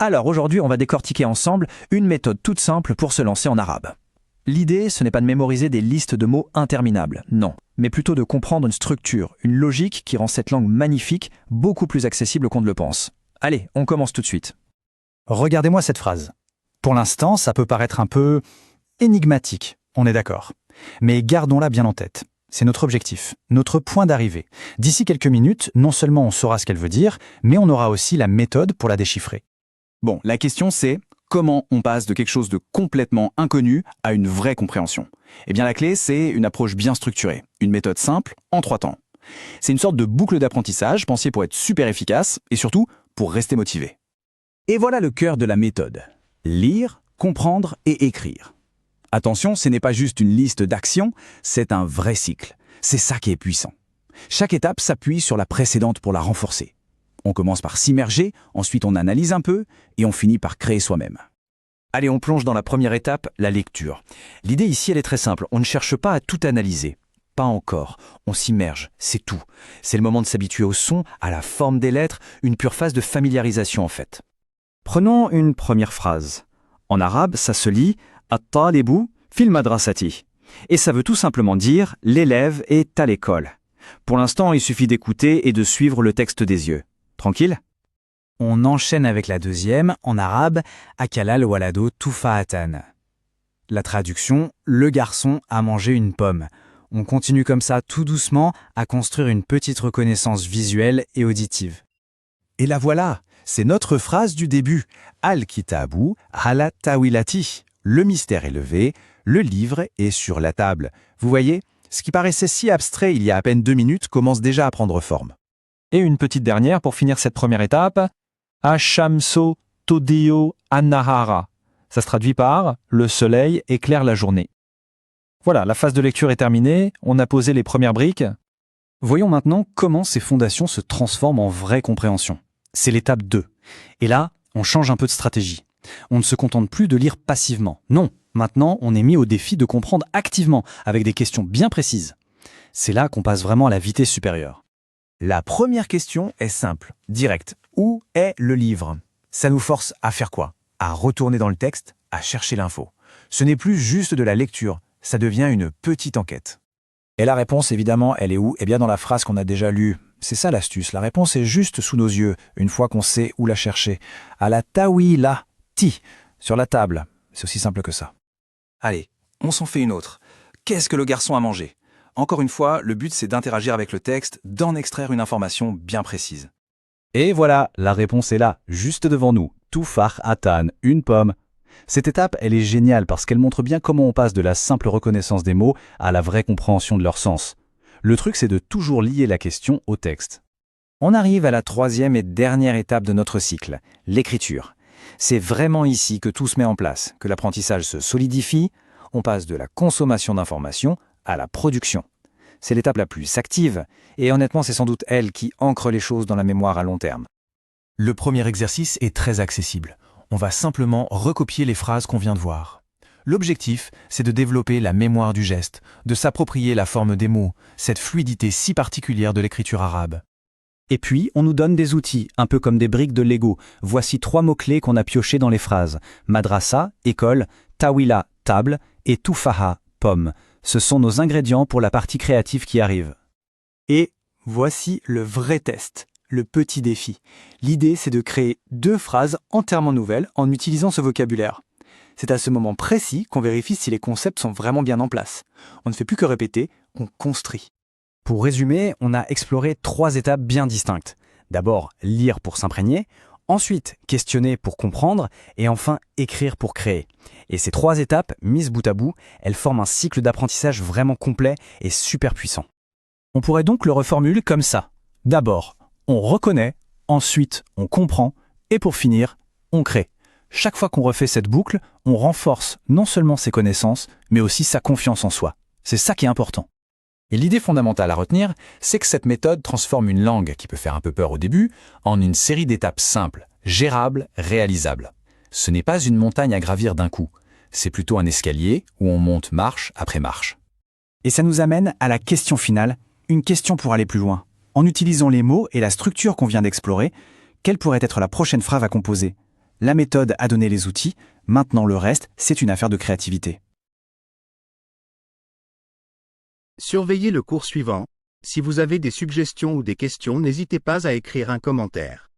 Alors aujourd'hui, on va décortiquer ensemble une méthode toute simple pour se lancer en arabe. L'idée, ce n'est pas de mémoriser des listes de mots interminables, non, mais plutôt de comprendre une structure, une logique qui rend cette langue magnifique, beaucoup plus accessible qu'on ne le pense. Allez, on commence tout de suite. Regardez-moi cette phrase. Pour l'instant, ça peut paraître un peu énigmatique, on est d'accord. Mais gardons-la bien en tête. C'est notre objectif, notre point d'arrivée. D'ici quelques minutes, non seulement on saura ce qu'elle veut dire, mais on aura aussi la méthode pour la déchiffrer. Bon, la question c'est comment on passe de quelque chose de complètement inconnu à une vraie compréhension? Eh bien la clé, c'est une approche bien structurée, une méthode simple en 3 temps. C'est une sorte de boucle d'apprentissage pensée pour être super efficace et surtout pour rester motivé. Et voilà le cœur de la méthode. Lire, comprendre et écrire. Attention, ce n'est pas juste une liste d'actions, c'est un vrai cycle. C'est ça qui est puissant. Chaque étape s'appuie sur la précédente pour la renforcer. On commence par s'immerger, ensuite on analyse un peu et on finit par créer soi-même. Allez, on plonge dans la première étape, la lecture. L'idée ici, elle est très simple. On ne cherche pas à tout analyser. Pas encore. On s'immerge, c'est tout. C'est le moment de s'habituer au son, à la forme des lettres, une pure phase de familiarisation en fait. Prenons une première phrase. En arabe, ça se lit « At-talibu fil madrasati » et ça veut tout simplement dire « l'élève est à l'école ». Pour l'instant, il suffit d'écouter et de suivre le texte des yeux. Tranquille? On enchaîne avec la deuxième, en arabe, Akala al-walado tufa'atan. La traduction, le garçon a mangé une pomme. On continue comme ça tout doucement à construire une petite reconnaissance visuelle et auditive. Et la voilà, c'est notre phrase du début. Al-kitabu ala tawilati. Le mystère est levé, le livre est sur la table. Vous voyez, ce qui paraissait si abstrait il y a à peine 2 minutes commence déjà à prendre forme. Et une petite dernière pour finir cette première étape. Ashamso Todio Anahara. Ça se traduit par « le soleil éclaire la journée ». Voilà, la phase de lecture est terminée, on a posé les premières briques. Voyons maintenant comment ces fondations se transforment en vraie compréhension. C'est l'étape 2. Et là, on change un peu de stratégie. On ne se contente plus de lire passivement. Non, maintenant, on est mis au défi de comprendre activement, avec des questions bien précises. C'est là qu'on passe vraiment à la vitesse supérieure. La première question est simple, directe. Où est le livre? Ça nous force à faire quoi? À retourner dans le texte, à chercher l'info. Ce n'est plus juste de la lecture, ça devient une petite enquête. Et la réponse, évidemment, elle est où? Eh bien dans la phrase qu'on a déjà lue. C'est ça l'astuce, la réponse est juste sous nos yeux, une fois qu'on sait où la chercher. À la tawilati, sur la table. C'est aussi simple que ça. Allez, on s'en fait une autre. Qu'est-ce que le garçon a mangé? Encore une fois, le but c'est d'interagir avec le texte, d'en extraire une information bien précise. Et voilà, la réponse est là, juste devant nous. Tufa'atan, une pomme. Cette étape, elle est géniale parce qu'elle montre bien comment on passe de la simple reconnaissance des mots à la vraie compréhension de leur sens. Le truc, c'est de toujours lier la question au texte. On arrive à la troisième et dernière étape de notre cycle, l'écriture. C'est vraiment ici que tout se met en place, que l'apprentissage se solidifie, on passe de la consommation d'informations à la production. C'est l'étape la plus active, et honnêtement, c'est sans doute elle qui ancre les choses dans la mémoire à long terme. Le premier exercice est très accessible. On va simplement recopier les phrases qu'on vient de voir. L'objectif, c'est de développer la mémoire du geste, de s'approprier la forme des mots, cette fluidité si particulière de l'écriture arabe. Et puis, on nous donne des outils, un peu comme des briques de Lego. Voici 3 mots-clés qu'on a piochés dans les phrases. Madrasa, école, tawila, table, et tufaha, pomme. Ce sont nos ingrédients pour la partie créative qui arrive. Et voici le vrai test, le petit défi. L'idée, c'est de créer 2 phrases entièrement nouvelles en utilisant ce vocabulaire. C'est à ce moment précis qu'on vérifie si les concepts sont vraiment bien en place. On ne fait plus que répéter, on construit. Pour résumer, on a exploré 3 étapes bien distinctes. D'abord, lire pour s'imprégner, ensuite, questionner pour comprendre, et enfin, écrire pour créer. Et ces 3 étapes, mises bout à bout, elles forment un cycle d'apprentissage vraiment complet et super puissant. On pourrait donc le reformuler comme ça. D'abord, on reconnaît, ensuite, on comprend, et pour finir, on crée. Chaque fois qu'on refait cette boucle, on renforce non seulement ses connaissances, mais aussi sa confiance en soi. C'est ça qui est important. Et l'idée fondamentale à retenir, c'est que cette méthode transforme une langue qui peut faire un peu peur au début en une série d'étapes simples, gérables, réalisables. Ce n'est pas une montagne à gravir d'un coup, c'est plutôt un escalier où on monte marche après marche. Et ça nous amène à la question finale, une question pour aller plus loin. En utilisant les mots et la structure qu'on vient d'explorer, quelle pourrait être la prochaine phrase à composer? La méthode a donné les outils, maintenant le reste, c'est une affaire de créativité. Surveillez le cours suivant. Si vous avez des suggestions ou des questions, n'hésitez pas à écrire un commentaire.